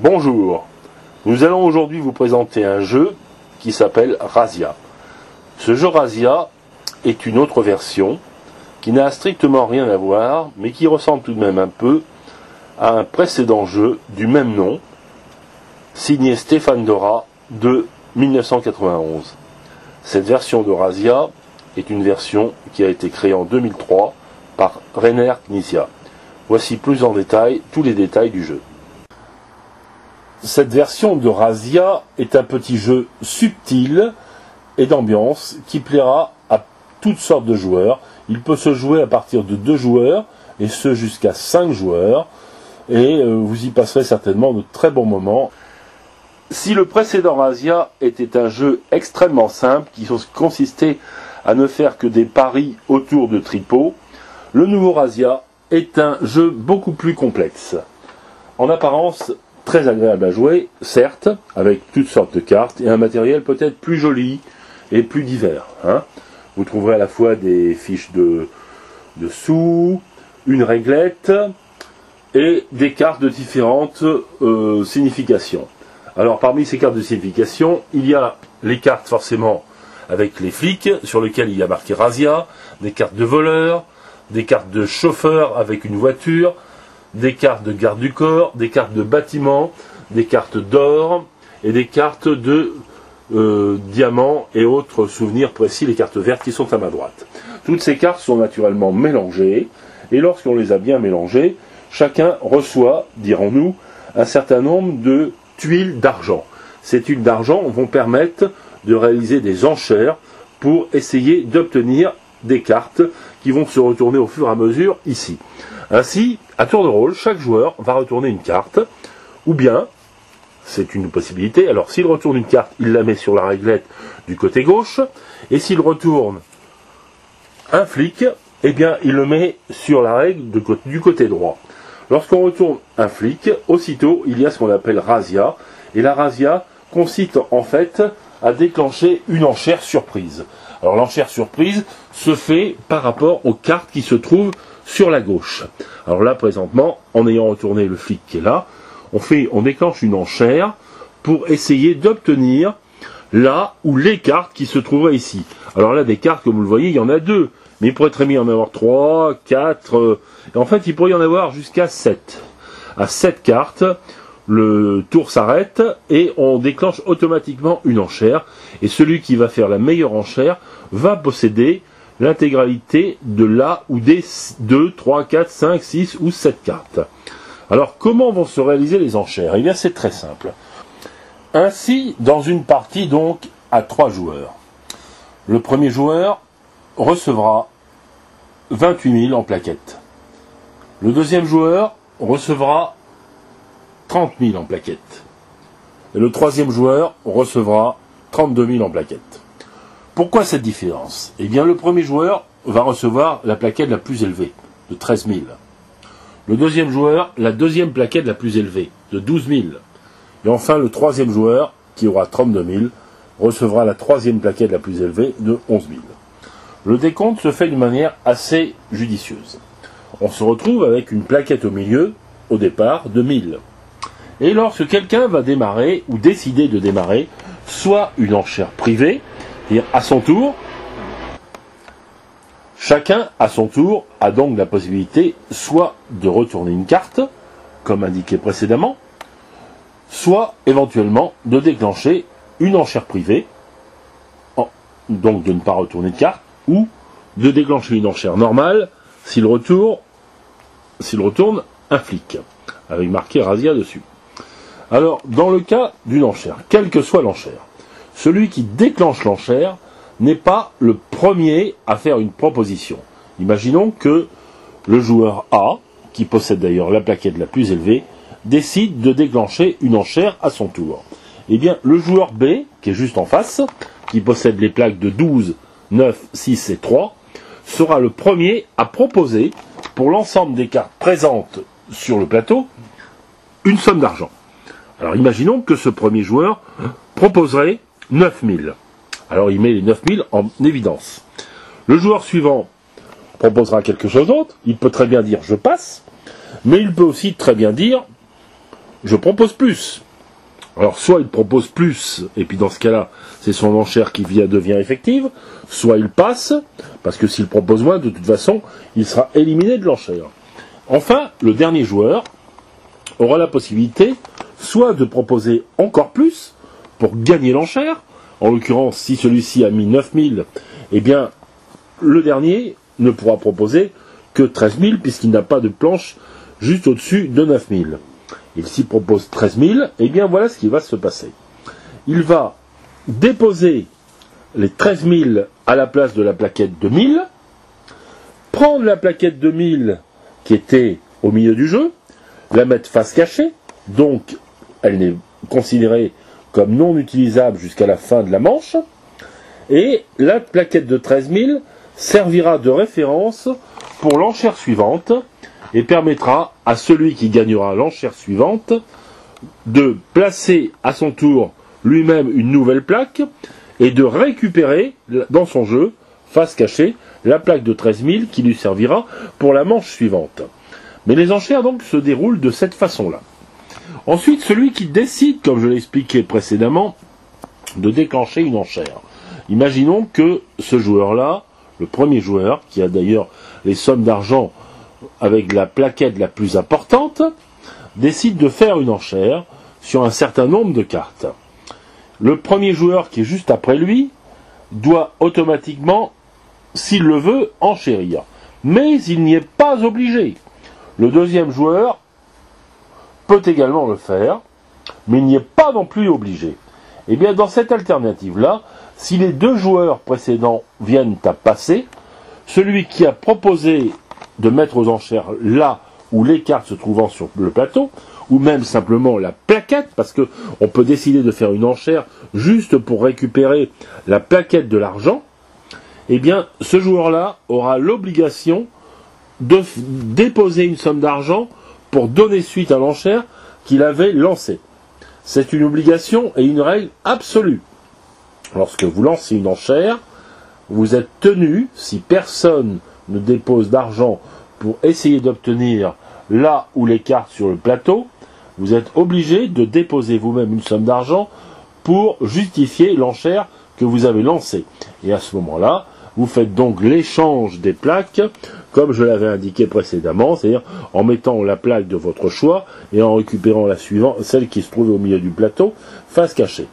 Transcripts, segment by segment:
Bonjour, nous allons aujourd'hui vous présenter un jeu qui s'appelle Razia. Ce jeu Razia est une autre version qui n'a strictement rien à voir, mais qui ressemble tout de même un peu à un précédent jeu du même nom, signé Stéphane Dora de 1991. Cette version de Razia est une version qui a été créée en 2003 par Rainer Knizia. Voici plus en détail tous les détails du jeu. Cette version de Razia est un petit jeu subtil et d'ambiance qui plaira à toutes sortes de joueurs. Il peut se jouer à partir de 2 joueurs et ce jusqu'à 5 joueurs et vous y passerez certainement de très bons moments. Si le précédent Razia était un jeu extrêmement simple qui consistait à ne faire que des paris autour de tripots, le nouveau Razia est un jeu beaucoup plus complexe. En apparence, très agréable à jouer, certes, avec toutes sortes de cartes et un matériel peut-être plus joli et plus divers. Vous trouverez à la fois des fiches de sous, une réglette et des cartes de différentes significations. Alors parmi ces cartes de signification, il y a les cartes forcément avec les flics sur lesquelles il y a marqué Razia, des cartes de voleurs, des cartes de chauffeurs avec une voiture, des cartes de garde du corps, des cartes de bâtiments, des cartes d'or et des cartes de diamants et autres souvenirs précis, les cartes vertes qui sont à ma droite. Toutes ces cartes sont naturellement mélangées et lorsqu'on les a bien mélangées, chacun reçoit, dirons-nous, un certain nombre de tuiles d'argent. Ces tuiles d'argent vont permettre de réaliser des enchères pour essayer d'obtenir des cartes qui vont se retourner au fur et à mesure ici. Ainsi, à tour de rôle, chaque joueur va retourner une carte, ou bien, c'est une possibilité, alors s'il retourne une carte, il la met sur la réglette du côté gauche, et s'il retourne un flic, eh bien il le met sur la règle du côté droit. Lorsqu'on retourne un flic, aussitôt il y a ce qu'on appelle Razia, et la Razia consiste en fait à déclencher une enchère surprise. Alors l'enchère surprise se fait par rapport aux cartes qui se trouvent sur la gauche. Alors là présentement, en ayant retourné le flic qui est là, on déclenche une enchère pour essayer d'obtenir là ou les cartes qui se trouveraient ici. Alors là des cartes, comme vous le voyez, il y en a 2, mais il pourrait très bien y en avoir 3, 4, et en fait il pourrait y en avoir jusqu'à 7. À 7 cartes, le tour s'arrête et on déclenche automatiquement une enchère, et celui qui va faire la meilleure enchère va posséder l'intégralité de la ou des 2, 3, 4, 5, 6 ou 7 cartes. Alors comment vont se réaliser les enchères? Eh bien c'est très simple. Ainsi, dans une partie donc à 3 joueurs, le premier joueur recevra 28 000 en plaquettes. Le deuxième joueur recevra 30 000 en plaquettes. Et le troisième joueur recevra 32 000 en plaquettes. Pourquoi cette différence? Eh bien, le premier joueur va recevoir la plaquette la plus élevée, de 13 000. Le deuxième joueur, la deuxième plaquette la plus élevée, de 12 000. Et enfin, le troisième joueur, qui aura 32 000, recevra la troisième plaquette la plus élevée, de 11 000. Le décompte se fait d'une manière assez judicieuse. On se retrouve avec une plaquette au milieu, au départ, de 1000. Et lorsque quelqu'un va démarrer, ou décider de démarrer, soit une enchère privée, c'est-à-dire à son tour, chacun à son tour a donc la possibilité soit de retourner une carte, comme indiqué précédemment, soit éventuellement de déclencher une enchère privée, donc de ne pas retourner de carte, ou de déclencher une enchère normale s'il retourne un flic, avec marqué Razia dessus. Alors, dans le cas d'une enchère, quelle que soit l'enchère, celui qui déclenche l'enchère n'est pas le premier à faire une proposition. Imaginons que le joueur A, qui possède d'ailleurs la plaquette la plus élevée, décide de déclencher une enchère à son tour. Eh bien, le joueur B, qui est juste en face, qui possède les plaques de 12, 9, 6 et 3, sera le premier à proposer, pour l'ensemble des cartes présentes sur le plateau, une somme d'argent. Alors imaginons que ce premier joueur proposerait 9 000. Alors il met les 9 000 en évidence. Le joueur suivant proposera quelque chose d'autre. Il peut très bien dire je passe, mais il peut aussi très bien dire je propose plus. Alors soit il propose plus, et puis dans ce cas-là, c'est son enchère qui devient effective, soit il passe, parce que s'il propose moins, de toute façon, il sera éliminé de l'enchère. Enfin, le dernier joueur aura la possibilité soit de proposer encore plus pour gagner l'enchère, en l'occurrence, si celui-ci a mis 9000, eh bien, le dernier ne pourra proposer que 13 000, puisqu'il n'a pas de planche juste au-dessus de 9000. Il s'y propose 13 000, et bien voilà ce qui va se passer. Il va déposer les 13 000 à la place de la plaquette de 1000, prendre la plaquette de 1000 qui était au milieu du jeu, la mettre face cachée, donc elle n'est considérée comme non utilisable jusqu'à la fin de la manche, et la plaquette de 13 000 servira de référence pour l'enchère suivante, et permettra à celui qui gagnera l'enchère suivante de placer à son tour lui-même une nouvelle plaque et de récupérer dans son jeu, face cachée, la plaque de 13 000 qui lui servira pour la manche suivante. Mais les enchères donc se déroulent de cette façon-là. Ensuite, celui qui décide, comme je l'ai expliqué précédemment, de déclencher une enchère. Imaginons que ce joueur-là, le premier joueur, qui a d'ailleurs les sommes d'argent avec la plaquette la plus importante, décide de faire une enchère sur un certain nombre de cartes. Le premier joueur qui est juste après lui doit automatiquement, s'il le veut, enchérir. Mais il n'y est pas obligé. Le deuxième joueur peut également le faire, mais il n'y est pas non plus obligé. Et bien dans cette alternative-là, si les deux joueurs précédents viennent à passer, celui qui a proposé de mettre aux enchères là où les cartes se trouvant sur le plateau, ou même simplement la plaquette, parce que on peut décider de faire une enchère juste pour récupérer la plaquette de l'argent, eh bien ce joueur-là aura l'obligation de déposer une somme d'argent pour donner suite à l'enchère qu'il avait lancée. C'est une obligation et une règle absolue. Lorsque vous lancez une enchère, vous êtes tenu, si personne ne dépose d'argent pour essayer d'obtenir là où les cartes sur le plateau, vous êtes obligé de déposer vous-même une somme d'argent pour justifier l'enchère que vous avez lancée. Et à ce moment-là, vous faites donc l'échange des plaques, comme je l'avais indiqué précédemment, c'est-à-dire en mettant la plaque de votre choix et en récupérant la suivante, celle qui se trouve au milieu du plateau, face cachée.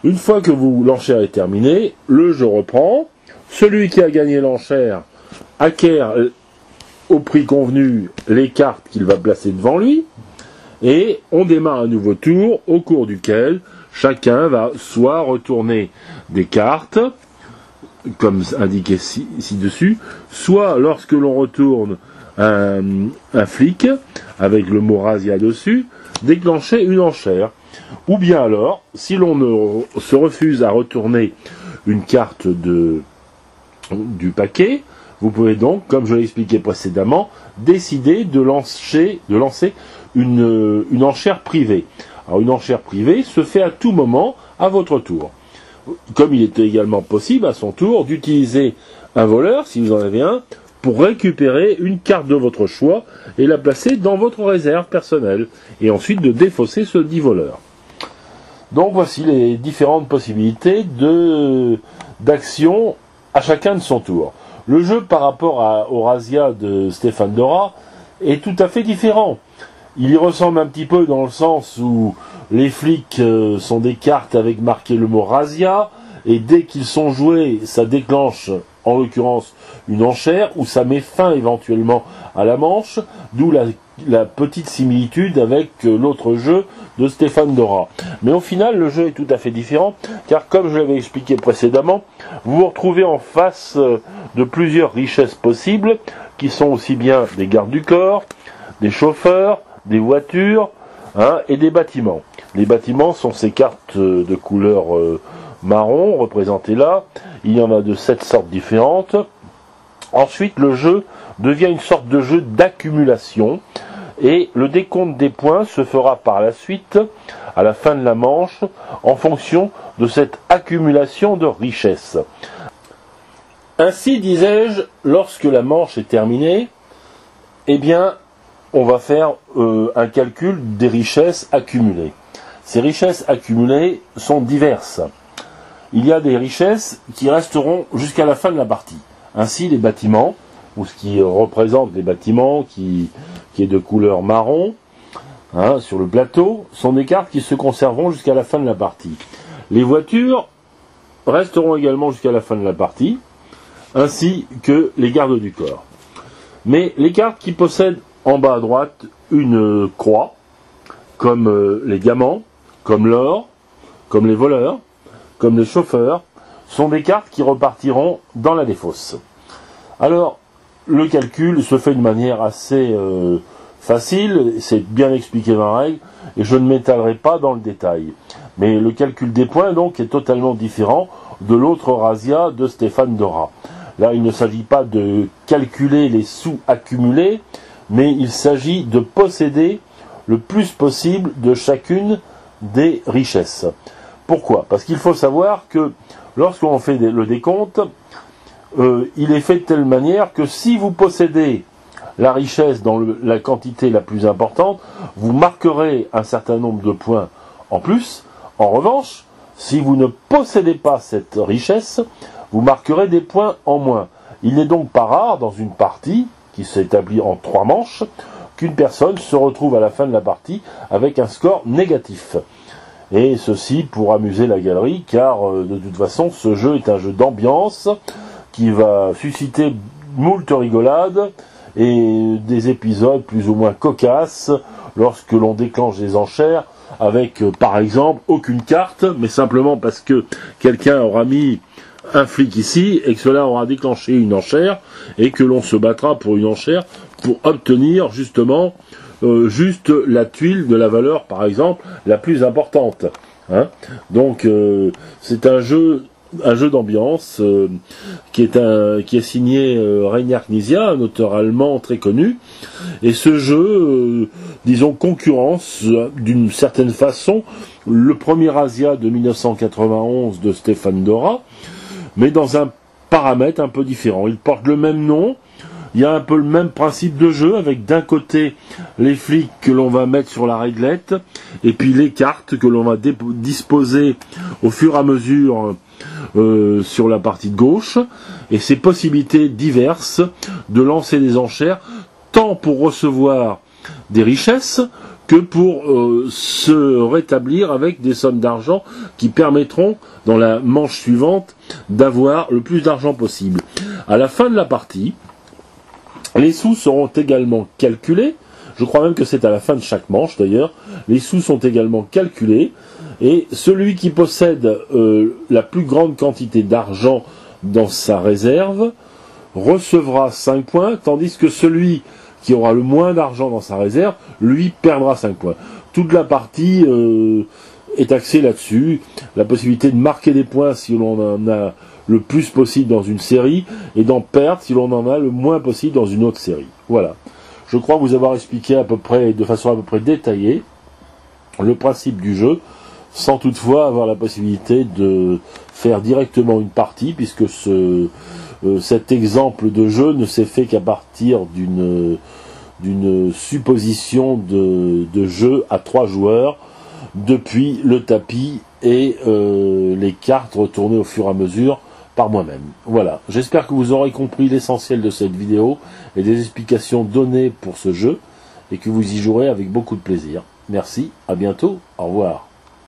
Une fois que l'enchère est terminée, le jeu reprend. Celui qui a gagné l'enchère acquiert au prix convenu les cartes qu'il va placer devant lui, et on démarre un nouveau tour au cours duquel chacun va soit retourner des cartes, comme indiqué ci-dessus, soit lorsque l'on retourne un flic, avec le mot razzia dessus, déclencher une enchère. Ou bien alors, si l'on se refuse à retourner une carte du paquet, vous pouvez donc, comme je l'ai expliqué précédemment, décider de lancer une enchère privée. Alors une enchère privée se fait à tout moment, à votre tour. Comme il est également possible, à son tour, d'utiliser un voleur, si vous en avez un, pour récupérer une carte de votre choix et la placer dans votre réserve personnelle, et ensuite de défausser ce dit voleur. Donc voici les différentes possibilités d'action à chacun de son tour. Le jeu par rapport au Razzia de Stéphane Dora est tout à fait différent. Il y ressemble un petit peu dans le sens où les flics sont des cartes avec marqué le mot Razzia, et dès qu'ils sont joués, ça déclenche en l'occurrence une enchère, ou ça met fin éventuellement à la manche, d'où la petite similitude avec l'autre jeu de Stéphane Dora. Mais au final, le jeu est tout à fait différent, car comme je l'avais expliqué précédemment, vous vous retrouvez en face de plusieurs richesses possibles, qui sont aussi bien des gardes du corps, des chauffeurs, des voitures, et des bâtiments. Les bâtiments sont ces cartes de couleur marron, représentées là. Il y en a de 7 sortes différentes. Ensuite, le jeu devient une sorte de jeu d'accumulation, et le décompte des points se fera par la suite, à la fin de la manche, en fonction de cette accumulation de richesses. Ainsi, disais-je, lorsque la manche est terminée, eh bien, on va faire un calcul des richesses accumulées. Ces richesses accumulées sont diverses. Il y a des richesses qui resteront jusqu'à la fin de la partie. Ainsi, les bâtiments, ou ce qui représente les bâtiments, qui est de couleur marron, sur le plateau, sont des cartes qui se conserveront jusqu'à la fin de la partie. Les voitures resteront également jusqu'à la fin de la partie, ainsi que les gardes du corps. Mais les cartes qui possèdent en bas à droite une croix, comme les diamants, comme l'or, comme les voleurs, comme les chauffeurs, sont des cartes qui repartiront dans la défausse. Alors, le calcul se fait de manière assez facile, c'est bien expliqué dans la règle, et je ne m'étalerai pas dans le détail. Mais le calcul des points, donc, est totalement différent de l'autre razzia de Stéphane Dora. Là, il ne s'agit pas de calculer les sous accumulés, mais il s'agit de posséder le plus possible de chacune des richesses. Pourquoi? Parce qu'il faut savoir que lorsqu'on fait le décompte, il est fait de telle manière que si vous possédez la richesse dans la quantité la plus importante, vous marquerez un certain nombre de points en plus. En revanche, si vous ne possédez pas cette richesse, vous marquerez des points en moins. Il n'est donc pas rare, dans une partie qui s'établit en 3 manches, qu'une personne se retrouve à la fin de la partie avec un score négatif. Et ceci pour amuser la galerie, car de toute façon, ce jeu est un jeu d'ambiance qui va susciter moult rigolades et des épisodes plus ou moins cocasses lorsque l'on déclenche des enchères avec, par exemple, aucune carte, mais simplement parce que quelqu'un aura mis un flic ici et que cela aura déclenché une enchère et que l'on se battra pour une enchère pour obtenir justement juste la tuile de la valeur, par exemple, la plus importante. Donc c'est un jeu d'ambiance qui est signé Rainer Knizia, un auteur allemand très connu, et ce jeu, disons, concurrence d'une certaine façon le premier Asia de 1991 de Stéphane Dora, mais dans un paramètre un peu différent. Il porte le même nom, il y a un peu le même principe de jeu, avec d'un côté les flics que l'on va mettre sur la réglette, et puis les cartes que l'on va disposer au fur et à mesure sur la partie de gauche, et ces possibilités diverses de lancer des enchères, tant pour recevoir des richesses que pour se rétablir avec des sommes d'argent qui permettront, dans la manche suivante, d'avoir le plus d'argent possible. À la fin de la partie, les sous seront également calculés. Je crois même que c'est à la fin de chaque manche d'ailleurs. Les sous sont également calculés. Et celui qui possède la plus grande quantité d'argent dans sa réserve recevra 5 points, tandis que celui qui aura le moins d'argent dans sa réserve, lui, perdra 5 points. Toute la partie est axée là-dessus. La possibilité de marquer des points si l'on en a le plus possible dans une série, et d'en perdre si l'on en a le moins possible dans une autre série. Voilà. Je crois vous avoir expliqué à peu près, de façon à peu près détaillée, le principe du jeu, sans toutefois avoir la possibilité de faire directement une partie, puisque cet exemple de jeu ne s'est fait qu'à partir d'une supposition de jeu à 3 joueurs, depuis le tapis et les cartes retournées au fur et à mesure par moi-même. Voilà, j'espère que vous aurez compris l'essentiel de cette vidéo et des explications données pour ce jeu, et que vous y jouerez avec beaucoup de plaisir. Merci, à bientôt, au revoir.